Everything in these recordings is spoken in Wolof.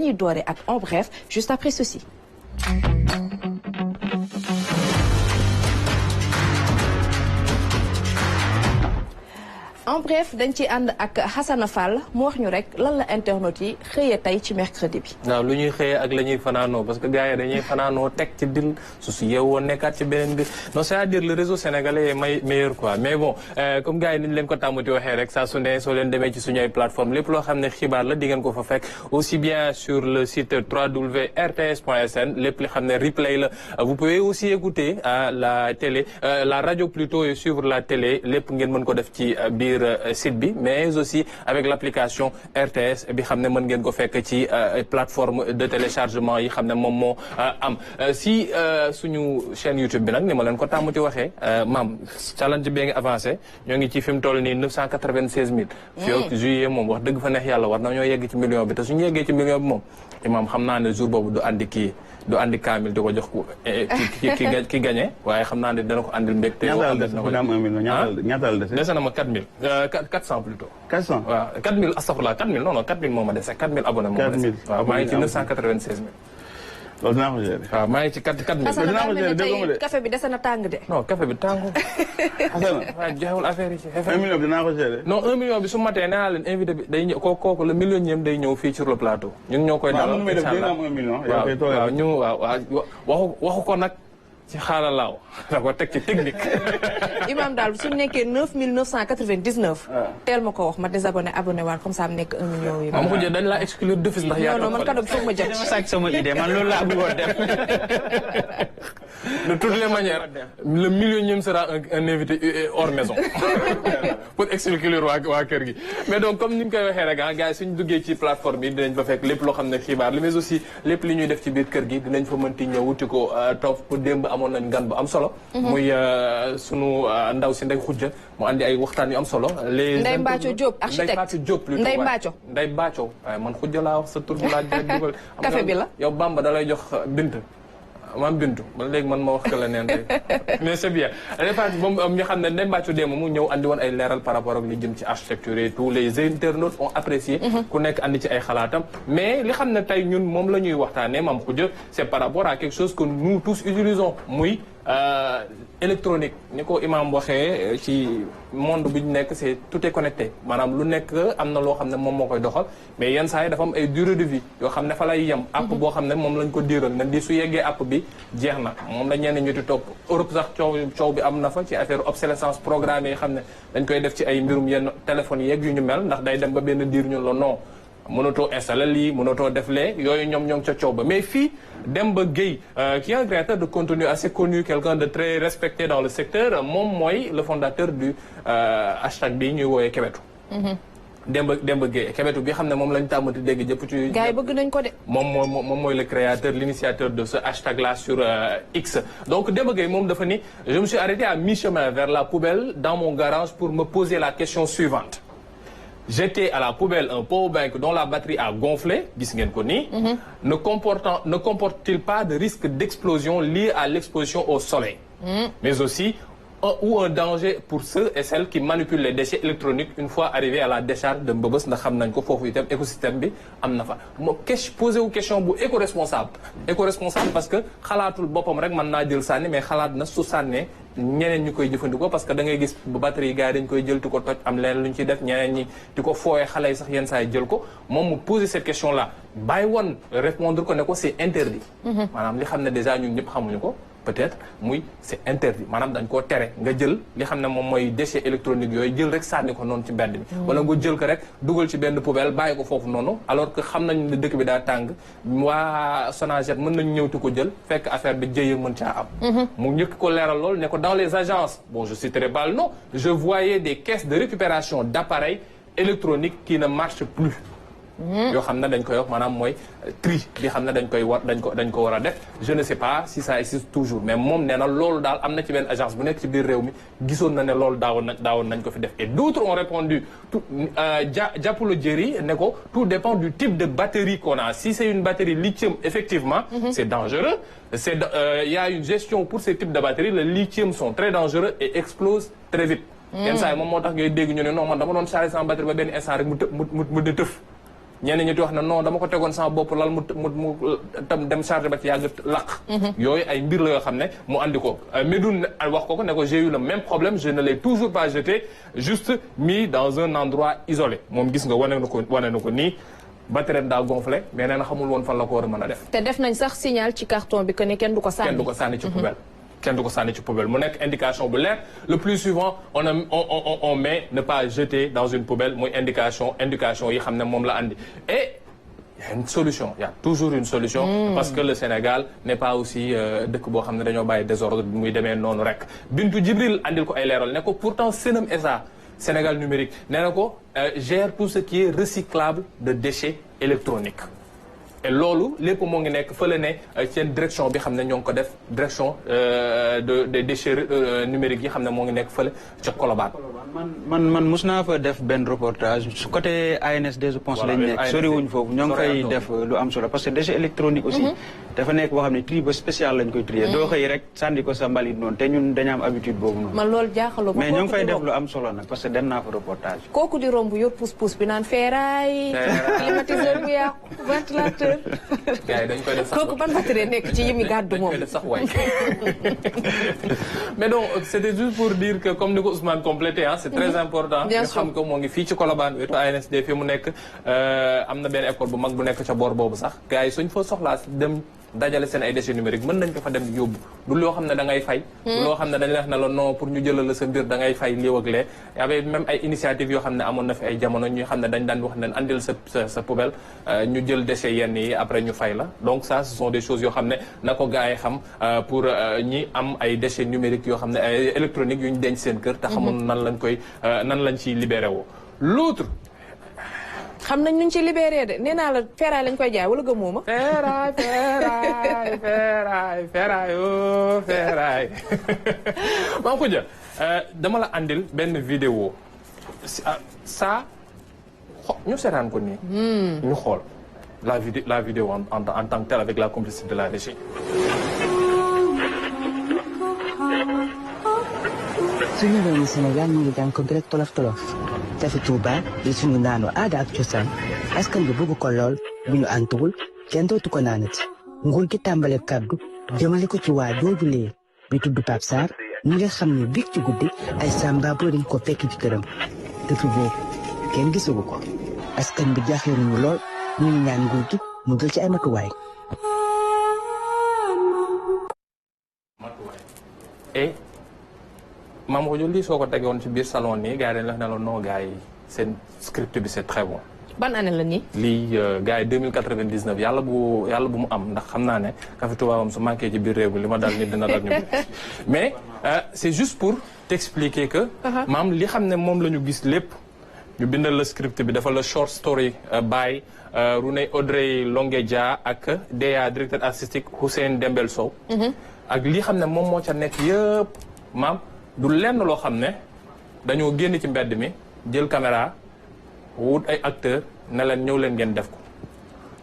ñuy doore ak en bref juste après ceci. En bref dañ ci ànd ak Hassana Fall mu wax ñu rek lan la internet yi xëyee tey ci mercredi bi. waaw lu ñuy xëyee ak la ñuy fanaanoo parce que gars yi dañuy fanaanoo teg ci dil su yeewoo nekkaat ci beneen bi non c'est-à-dire le réseau sénégalais est meilleur quoi mais bon comme gars yi ni ñu leen ko tàmmati waxee rek saa su ne soo leen demee ci suñu ay plateforme lépp loo xam ne xibaar la di ngeen ko fa fekk aussi bien sur le site www.rts.sn lépp li xam ne replay la vous pouvez aussi écouter la télé la radio plutôt et suivre la télé lépp ngeen mën ko def ci biir site bi mais aussi avec l'application RTS bi xam ne mën ngeen ko fekk ci plateforme de téléchargement yi xam ne moom moo am si suñu chaîne YouTube bi nag ni ma leen ko tàmmuti waxee maam challenge bi ngi avancé ñoo ngi ci fi mu toll nii 996 000 fii ak juillet moom wax dëgg fa neex yàlla war na ñoo yegg ci million bi te suñu yeggee ci million bi moom imaam xam naa ne jour boobu du andi kaamil di ko jox ko ki gagné waaye xam naa ne dana ko andil mbégte. ñaata la dese dese na ma 4000 400 plutôt. 400 waaw 4000 astafurlah 4000 non non 4000 moo ma dese 4000 abonnés moo ma dese. waaw maa ngi ci 996 000. loolu dinaa ko gérer. waaw maa ngi ci 4000. dinaa ko gérer dégg nga de café bi dese na tàng de. non café bi tàngul. Hassana waaw joxewul affaire yi ci. 1 million bi dinaa ko gérer. non 1 million bi su matee nee naa leen invité bi day ñëw kooku le millionième day ñëw fii sur le plateau. ñun ñoo koy dalal incha allah waaw 1 million. yow kay toogee waaw ñu waxu ko nag ci xaalalaaw da ko teg ci technique. Imam daal su nekkee 9999. teel ma ko wax ma désabonné abonné waat comme ça mu nekk 1 million yi. ma ko jël dañ laa exclure d'office ndax yaa non man kaddu foog ma jot. dama sàcc sama idée man loolu laa bëggoon def. De toutes les manières le millionième sera un invité hors maison pour exclure waa kër gi mais donc comme ni ñu koy waxee rek gars yi suñu duggee ci plateforme bi dinañ fa fekk lépp loo xam ne xibaar la mais aussi lépp li ñuy def ci biir kër gi dinañ fa mënti ñëw wuti ko toog pour démb amoon nañ gan bu am solo. muy sunu ndaw si Ndeye Khoudia mu andi ay waxtaan yu am solo. Ndeye Mbathio Diop architecte Ndeye Mbathio Diop plutôt Ndeye Mbathio. Ndeye Mbathio waaye man Khoudia laa wax sa tur bi laa dugal. café bi la yow Bamba da lay jox bint. maam bintu ba léegi man ma wax que la neen rek mais c'est bien réparti moom ñu xam ne Ndeye Mbathio démb mu ñëw andi woon ay leeral par rapport ak li jëm ci architecture et tous les internautes ont apprécié ku nekk andi ci ay xalaatam mais li xam ne tey ñun moom la ñuy waxtaanee maam Khoudia c'est par rapport à quelque chose que nous tous utilisons muy électronique ni ko imam waxee ci monde bi ñu nekk c'est tout est connecté maanaam lu nekk am na loo xam ne moom moo koy doxal mais yenn saa yi dafa am ay durée de vie yoo xam ne fa lay yem app boo xam ne moom lañ ko diiral ne di su yeggee app bi jeex na moom la ñenn ñu di topp Europe sax coow bi am na fa ci affaire obsolescence programmée yi xam ne dañ koy def ci ay mbirum yenn téléphones yeeg yu ñu mel ndax day dem ba benn diir ñu la non mënatoo installer lii mënatoo def lee yooyu ñoom ca coow ba mais fii Demba Gueye qui est un créateur de contenu assez connu quelqu'un de très respecté dans le secteur moom mooy le fondateur du hashtag bi ñuy woowee Kebetu Demba Gueye Kebetu bi xam ne moom lañu tàmmati dégg jëpp ci gars yi bëgg nañ ko de moom mooy le créateur l'initiateur de ce hashtag là sur X donc Demba Gueye moom dafa ni je me suis arrêté à mi-chemin vers la poubelle dans mon garage pour me poser la question suivante. Jeter à la poubelle un powerbank dont la batterie a gonflé, gis ngeen ko nii, ne comporte-t-il pas de risque d'explosion lié à l'exposition au soleil, mais aussi ou un danger pour ceux et celles qui manipulent les déchets électroniques une fois arrivés à la décharge de Mbëbës ndax xam nañ ko foofu itam écosystème bi am na fa moo posé wu question bu éco-responsable parce que xalaatul boppam rek mën naa jël sànni mais xalaat na su sànnee ñeneen ñi koy jëfandikoo parce que da ngay gis ba batterie yi gars yi dañ koy jël di ko toj am leen lu ñu ciy def ñeneen ñi di ko fooyee xale yi sax yenn saa yi jël ko moom mu posé cette question là bàyyi woon répondre ko ne ko c'est interdit maanaam li xam ne déjà ñun ñëpp xamuñu ko peut-être muy c'est interdit maanaam dañ koo tere nga jël li xam ne moom mooy déchets électroniques yooyu jël rek sànni ko noonu ci mbedd mi wala nga jël ko rek dugal ci benn poubelle bàyyi ko foofu noonu alors que xam nañu ne dëkk bi daa tàng waa Sonaged mën nañu ñëwti ko jël fekk affaire bi jëye mën caa am mu njëkk ko leeral lool ne ko dans les agences bon je citerai pas le nom je voyais des caisses de récupération d'appareils électroniques qui ne marchent plus yoo xam ne dañ koy wax maanaam mooy tri bi xam ne dañ ko war a def je ne sais pas si ça existe toujours mais moom nee na loolu daal am na ci benn agence bu nekk ci biir réew mi gisoon na ne loolu daawoon nañ ko fi def et d'autres ont répondu jàppalo jëri ne ko tout dépend du type de batterie qu'on a si c'est une batterie lithium effectivement c'est dangereux il y a une gestion pour ces types de batteries le lithium sont très dangereux et explosent très vite yenn saa yi moom moo tax ngay dégg ñu ne non man dama doon charger sama batterie ba benn instant rek mu di tëf ñenn ñi di wax ne non dama ko tegoon sama bopp lal mu tam dem chargé ba ci yàgg laq yooyu ay mbir la yoo xam ne mu andi ko Medoune wax ko ne ko j'ai eu le même problème je ne l'ai toujours pas jeté juste mis dans un endroit isolé moom gis nga wane na ko nii batterie daa gonflé mais nee na xamul woon fan la ko war a mën a def. te def nañ sax signal ci carton bi que ne kenn du ko sànni. kenn du ko sànni ci poubelle. kenn du ko sànni ci poubelle mu nekk indication bu leer le plus souvent on met ne pas jeter dans une poubelle mooy indication yi xam ne moom la andi et il y a une solution il y a toujours une solution. parce que le Sénégal n'est pas aussi dëkk boo xam ne dañoo bàyyi désordre muy demee noonu rek Bintu Djibril andil ko ay leeral ne ko pourtant Senem SA Sénégal numérique nee na ko gère tout ce qui est recyclable de déchets électroniques et loolu lépp moo ngi nekk fële ne seen direction bi xam ne ñoo ngi ko def direction des déchets numériques yi xam ne moo ngi nekk fële ca Colobane. man mus naa fa def benn reportage su côté ANSD je pense lañ nekk soriwuñ foofu ñoo ngi fay def lu am solo parce que déchet électronique aussi dafa nekk boo xam ne tri ba spécial lañ koy trier doo xëy rek sànni ko sa mbalit noonu te ñun dañu am habitude boobu noonu. man loolu jaaxaloo mais ñoo ngi fay def lu am solo nag parce que dem naa fa reportage. kooku di romb yor pousse-pousse bi naan ferraille. climatiseur bu yàqu ventilateur. gars yi dañ koy def sax kooku ban batterie nekk ci yi mi gàddu moom. dañ koy def sax waay mais donc c'était juste pour dire que comme ni ko Ousmane complété ah c'est très important. bien nga sûr xam ko moo ngi fii ci Colobane wetu ANSD fi mu nekk am na benn école bu mag bu nekk ca boor boobu sax gars yi suñ fa soxlaa dem dajale seen ay déchets numériques mën nañ ko fa dem yóbbu du loo xam ne da ngay fay. du loo xam ne dañ la wax ne la non pour ñu jëlal la sa mbir da ngay fay lii ak lee y avait même ay initiatives yoo xam ne amoon na fi ay jamono ñu xam ne dañ daan wax ne andil sa poubelle ñu jël déchets yenn yi après ñu fay la donc ça ce sont des choses yoo xam ne na ko gars yi xam pour ñi am ay déchets numériques yoo xam ne ay électroniques yu ñu denc seen kër te xamul nan lañ ciy libéré woo l'autre xam nañ ñu ci libéré de nee naa la ferraille lañ koy jaay wala gëmoo ma. ferraille maa ko jël dama la andil benn vidéo ça ñu seetaan ko nii. ñu xool la vidéo en tant que telle avec la complicité de la régie. suñu réewu Sénégal ñu ngi jànkuwanteel tolof-tolof Café Touba di suñu naanu aada ak cosaan askan bi bëgg ko lool bu ñu antuwul kenn dootu ko naanati nguur gi tàmbale kàddu jëmale ko ci waa jooju lee bi tudd Pape Sarr ñi nga xam ne biig ci guddi ay samba boo dañ ko fekk ci këram dëkk boobu kenn gisagu ko askan bi jaaxle nañu lool ñu ngi ñaan nguur gi mu jël ci ay matuwaay. et maam ko jël lii soo ko tegoon ci biir salon nii gars yi dañ la ne la non gars yi seen script bi c'est très bon. ban année la nii. lii gars yi 2099 yàlla bu mu am ndax xam naa ne Café Touba moom su manqué ci biir réew mi li ma dal nit dina dal ñu mais c'est juste pour t'expliquer que. maam li xam ne moom la ñu gis lépp ñu bindal la script bi dafa la short story by Rouney Audrey Longuedia ak DA directeur artistique Hussein Dembel Sow. ak li xam ne moom moo ca nekk yëpp maam. du lenn loo xam ne dañoo génn ci mbedd mi jël caméra wut ay acteurs ne leen ñëw leen ngeen def ko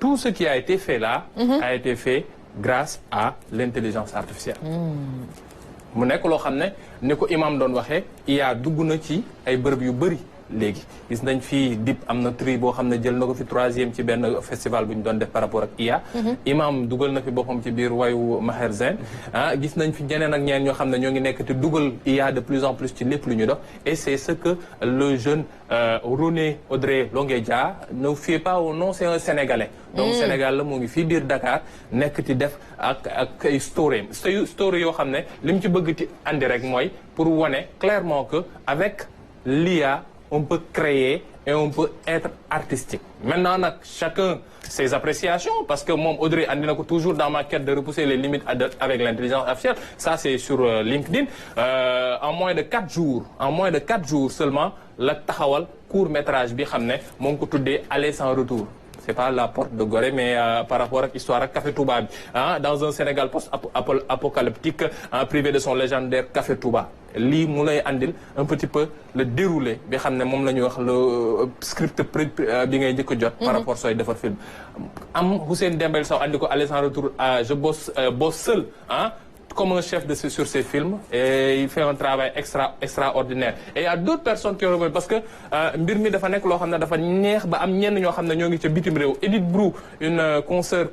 tout ce qui a été fait là a été fait grâce à l'intelligence artificielle mu nekk loo xam ne ni ko imam doon waxee IA dugg na ci ay bërëb yu bëri léegi gis nañ fii dip am na tri boo xam ne jël na ko fi 3e ci benn festival bu ñu doon def par rapport ak IA imam dugal na fi boppam ci biir wayu Maher Zain gis nañ fi ñeneen ak ñeneen ñoo xam ne ñoo ngi nekk te dugal IA de plus en plus ci lépp lu ñu dox et c'est ce que le jeune Rouney Audrey Longuedia ne fait pas au nom c'est un Sénégalais donc Sénégal la moo ngi fii biir Dakar nekk ci def ak ay story yoo xam ne li mu ci bëgg ci andi rek mooy pour wane clairement que avec l'IA on peut créer et on peut être artistique. Maintenant, chacun ses appréciations, parce que moi, Audrey, Andina, toujours dans ma quête de repousser les limites avec l'intelligence artificielle, ça c'est sur LinkedIn. En moins de 4 jours seulement, le Tahawal, court-métrage, mon côté aller sans retour. C'est pas la porte de Gorée, mais par rapport à l'histoire de Café Touba. Dans un Sénégal post-apocalyptique, privé de son légendaire Café Touba. Li mu lay andil un petit peu le déroulé bi xam ne moom la ñuy wax le script bi ngay njëkk a jot par rapport sooy defar film am Hussein Dembel Sow andi ko aller sans retour je bosse seul comme un chef sur ses films et il fait un travail extraordinaire et il y a d'autres personnes qui ont parce que mbir mi dafa nekk loo xam ne dafa neex ba am ñenn ñoo xam ne ñoo ngi ca bitim réew. Edith Brou une consoeur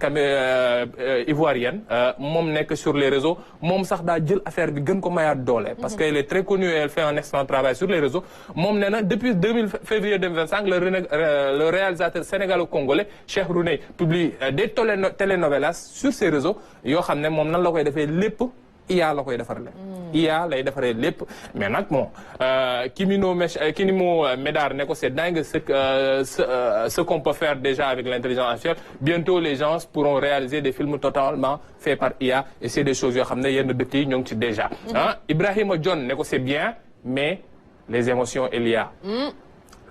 ivoirienne moom nekk sur les réseaux moom sax daa jël affaire bi gën ko mayaat doole. parce que elle est très connue et elle fait un excellent travail sur les réseaux moom nee na depuis février 2025 le réalisateur sénégalo-congolais Cheikh Rouné publie des telenovelas sur ses réseaux yoo xam ne moom nan la koy defee lépp IA la koy defarale. IA lay defaree lépp mais nag bon Kinimo Médar ne ko c'est dingue ce qu'on peut faire déjà avec l'intelligence artificielle. Bientôt les gens pourront réaliser des films totalement faits par IA et c'est des choses yoo xam ne yenn dëkk yi ñoo ngi ci déjà. Ibrahima John ne ko c'est bien mais les émotions et l'IA.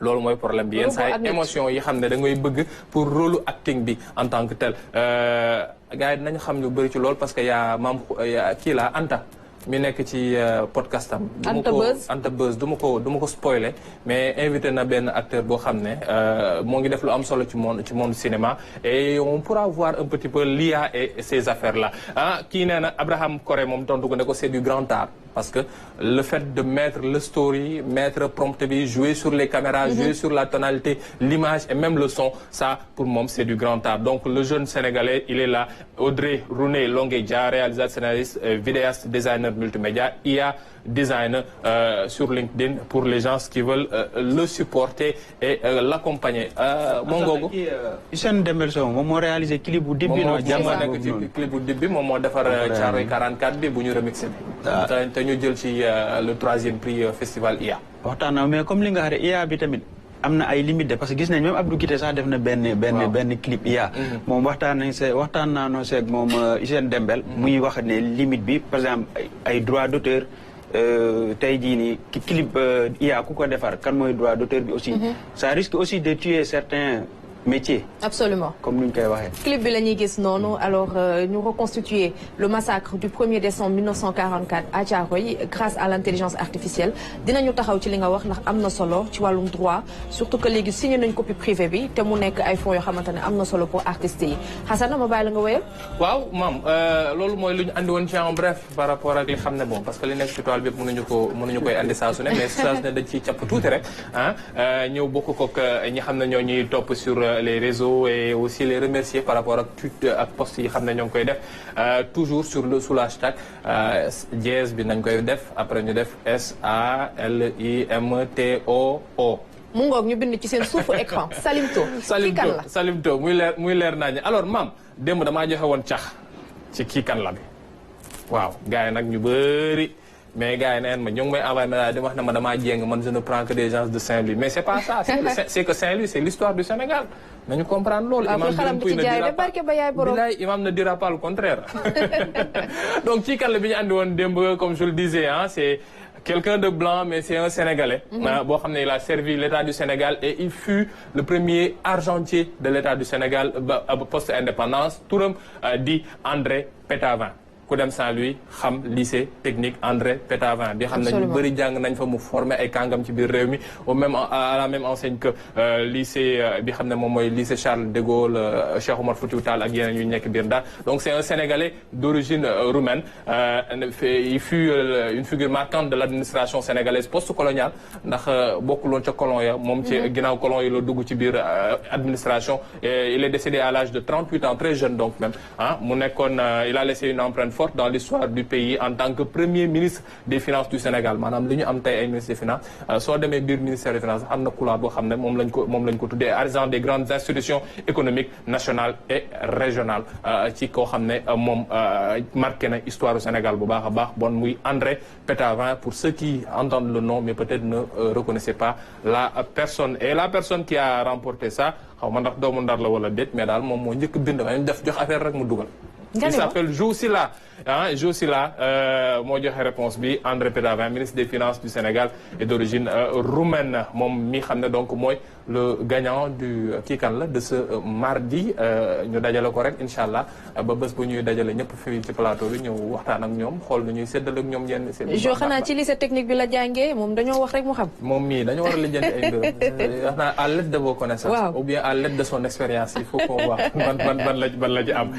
loolu mooy problème bi yenn saa yi émotion yi xam ne da ngay bëgg pour rôle acting bi en tant que tel gars yi dinañ xam ñu bëri ci loolu parce que yaa maam kii la Anta mi nekk ci podcast am. Anta Buzz du ma ko spoiler mais invité na benn acteur boo xam ne moo ngi def lu am solo ci monde cinéma et on pourra voir un petit peu l'IA et ces affaires là kii nee na Abraham Coré moom tontu ko ne ko c'est du grand art. Parce que le fait de mettre le story, mettre prompt bi, jouer sur les caméras, jouer sur la tonalité, l'image et même le son, ça, pour moi, c'est du grand art. Donc, le jeune Sénégalais, il est là. Audrey Rouné Longueja, réalisateur, scénariste, vidéaste, designer multimédia, IA, designer sur LinkedIn pour les gens qui veulent le supporter et l'accompagner. Mon gogo. Hissène Dembel Sow moom moo réalisé clip bu début no jàmbaar nekk ci clip bu début moom moo defar Thiaroye 44 bi bu ñu remixé bi. te ñu jël ci le 3e prix festival IA. waxtaan na mais comme li nga xam ne IA bi tamit am na ay limites de parce que gis nañ même Abdou Guité sax def na benn clip IA. moom waxtaan naa noo seeg moom Hissène Dembel. muy wax ne limite bi par exemple ay droits d'auteur tey jii nii clip IA ku ko defar kan mooy droit d'auteur bi aussi. ça risque aussi de tuer certains métiers. Absolument. Comme nous l'avons dit. Clip de l'année non. Alors, nous reconstituer le massacre du 1er décembre 1944 à Thiaroye grâce à l'intelligence artificielle. Dinañu taxaw ci li nga wax ndax amna solo ci walum droit surtout que légui signé nañ copie privée bi té mu nek ay fonds yo xamantane amna solo pour artistes yi. Hassana ma bay la nga wéyal. Waaw mam lolu moy luñu andi won ci en bref par rapport ak li xamné bon parce que li nek ci toile bi mënuñu koy andi saa su ne mais saa su ne dañ ci ciap touti rek ñew bokk ko ñi xamné ñoo ñuy top sur les réseaux et aussi les remercier par rapport ak tweet ak post yi xam ne ñoo ngi koy def toujours sous le hashtag dièse bi nañ koy def après ñu def SALIMTOO. mu ngoog ñu bind ci seen suufu écran Salimto. Salimto muy leer nañu alors maam démb damaa joxe woon cax ci kii kan la bi waaw gars yi nag ñu bëri. mais gars yi neen ma ñoo ngi may envoyé ma di wax ne ma damaa jéng man je ne prends que des gens de Saint-Louis mais c'est pas ça c'est que Saint-Louis c'est l'histoire du Sénégal nañu comprendre loolu imam ne dira pas le contraire donc ci kan la bi ñu andi woon démb comme je le disais c'est quelqu'un de blanc mais c'est un Sénégalais boo xam ne il a servi l'État du Sénégal et il fut le premier argentier de l'État du Sénégal post-indépendance turam di André Pétavin ku dem Saint-Louis xam lycée technique André Pétavin bi xam ne ñu bëri jàng nañ fa mu formé ay kàngam ci biir réew mi au même à la même enseigne que lycée bi xam ne moom mooy lycée Charles de Gaulle Cheikh Oumar Foutiyou Tall ak yeneen yu nekk biir Ndar donc c'est un Sénégalais d'origine roumaine il fut une figure marquante de l'administration sénégalaise post-coloniale ndax bokkuloon ca colon ya moom ci ginnaaw colon yi la dugg ci biir administration et il est décédé à l'âge de 38 ans très jeune donc même mu nekkoon il a laissé une empreinte forte dans l'histoire du pays en tant que premier ministre des finances du Sénégal maanaam li ñu am tey ay ministre des finances soo demee biir ministère des finances am na couloir boo xam ne moom lañ ko tuddee artisan des grandes institutions économiques nationales et régionales ci koo xam ne moom marqué na histoire du Sénégal bu baax a baax bon muy André Pétavin pour ceux qui entendent le nom mais peut-être ne reconnaissaient pas la personne et la personne qui a remporté ça xaw ma ndax doomu Ndar la wala déet mais daal moom moo njëkk bind ma def jox affaire rek mu dugal. Il s'appelle Josila moo joxe réponse bi André Pétavin ministre des finances du Sénégal et d'origine roumaine moom mi xam ne donc mooy le gagnant du kii kan la de ce mardi ñu dajale ko rek incha allah ba bés bu ñuy dajale ñëpp fii ci plateau bi ñëw waxtaan ak ñoom xool nu ñuy séddale ak ñoom yenn seen. jo xanaa ci lycée technique bi la jàngee moom dañoo wax rek mu xam. moom mii dañoo war a lijjanti ay mbiram wax naa à l'aide de vos connaissances. ou bien à l'aide de son expérience il faut qu'on wax ban la ci am.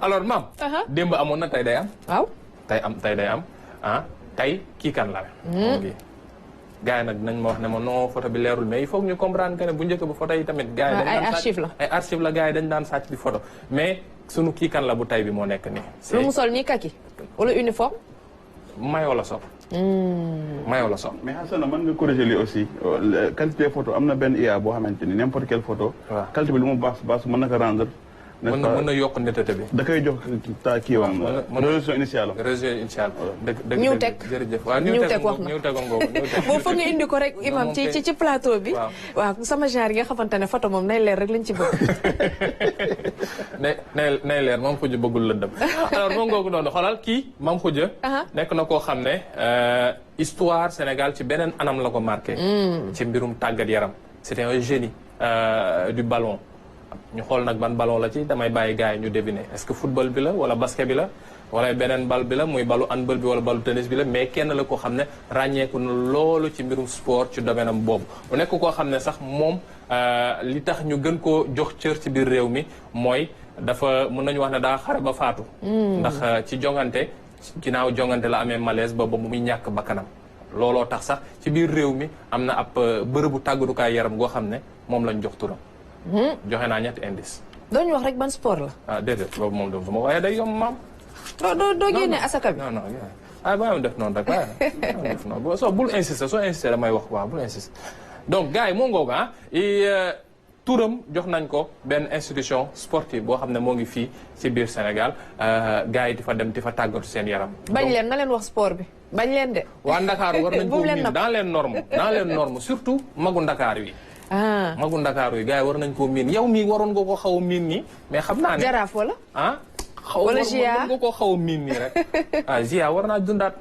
alors maam. démb amoon na tey day am. waaw. tey day am ah tey kii kan la gars yi nag dinañ ma wax ne ma non photo bi leerul mais il faut que ñu comprendre que ne bu njëkk ba photo yi tamit gars yi ay archive la ay archive la gars yi dañ daan sàcc di photo mais sunu kii kan la bu tay bi moo nekk nii lu mu sol nii kaki wala uniforme mayoo la sol mayoo la sol mais Hassan mën nga corriger lii aussi qualité photo am na benn IA boo xamante ni n'importe quelle photo qualité bi lu mu baax mën na ko rendre mën na yokk netete bi. da koy jox kii wam résolution initiale. résolution initiale. dëgg ñëw teg jërëjëf waaw ñëw teg wax na ñëw tegoon ngoogu boo foog nga indi ko rek imam ci plateau bi. waaw sama genre yi nga xamante ne photo moom nay leer rek lañ ci bëgg. nay leer Mame Khoudia bëggul lëndëm. alors moom ngoogu noonu xoolal kii Mame Khoudia. nekk na koo xam ne histoire Sénégal ci beneen anam la ko marqué. ci mbirum tàggat yaram. c'était un génie du ballon. ñu xool nag ban ballon la ci damay bàyyi gars yi ñu deviner est-ce que football bi la wala basket bi la wala beneen bal bi la muy balu handball bi wala balu tennis bi la mais kenn la koo xam ne ràññeeku na loolu ci mbirum sport ci domaine am boobu. mu nekk koo xam ne sax moom li tax ñu gën koo jox cër ci biir réew mi mooy dafa mën nañu wax ne daa xare ba faatu. ndax ci jongante ginnaaw jongante la amee malaise ba muy ñàkk bakkanam. looloo tax sax ci biir réew mi am na ab bërëbu tàggatukaay yaram goo xam ne moom lañ jox turam. joxe naa ñetti indice. doo ñu wax rek ban sport la. ah déedéet boobu moom du ma waaye day yomb maam. doo génne asaka bi. non baa ma def noonu rek waaye def noonu soo bul insister soo insister damay wax waaw bul insister. donc gars yi moo ngoogu turam jox nañ ko benn institution sportive boo xam ne moo ngi fii ci biir Sénégal gars yi di fa dem di fa tàggatu seen yaram. bañ leen na leen wax sport bi bañ leen de. waa Ndakaaru war nañ ko miin dans les normes surtout magu Ndakaar yi. magu Ndakaaru yi gars yi war nañ koo miin yow mii waroon nga koo xaw a miin nii mais xam naa ne jaraaf wala wala Gia nga koo xaw a miin nii rek Gia war naa dundaat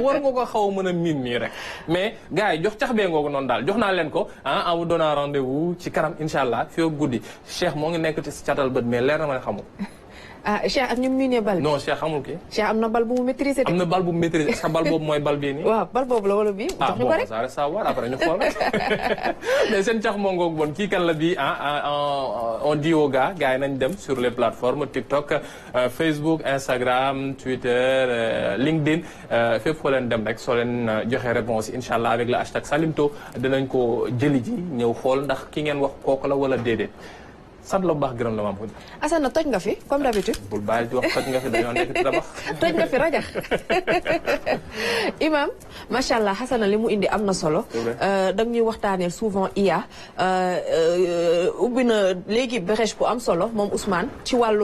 war nga ko xaw a mën a miin nii rek mais gars yi jox cax bee ngoogu noonu daal jox naa leen ko en vous donnant rendez-vous ci kanam incha allah fii ak guddi Cheikh moo ngi nekk ci catal bët mais leer na ma ne xamul Cheikh ak ñu miinee bal bi. non Cheikh xamul kii. Cheikh am na bal bu mu maîtriser. am na bal bu mu maîtriser est-ce que bal boobu mooy bal bii nii. waaw bal boobu la wala bii. jox ñu ko rek ça reste à voir après ñu xool rek mais seen cax moo ngoog bon kii kan la bii on dit aux gars yi nañ dem sur les plateformes TikTok Facebook Instagram Twitter LinkedIn fépp foo leen dem rek soo leen joxe réponse yi incha allah avec le hashtag Salimto dinañ ko jëli ji ñëw xool ndax ki ngeen wax kooku la wala déedéet. sant la bu baax gërëm la Mame Khoudia. Assane toj nga fi comme d'habitude. bul bàyyi di wax toj nga fi dañoo nekk ci tabax. toj nga fi rajax Imam macha allah Assane li mu indi am na solo. da ñuy waxtaanee souvent IA ubbi na léegi brèche bu am solo moom Ousmane ci wàllum.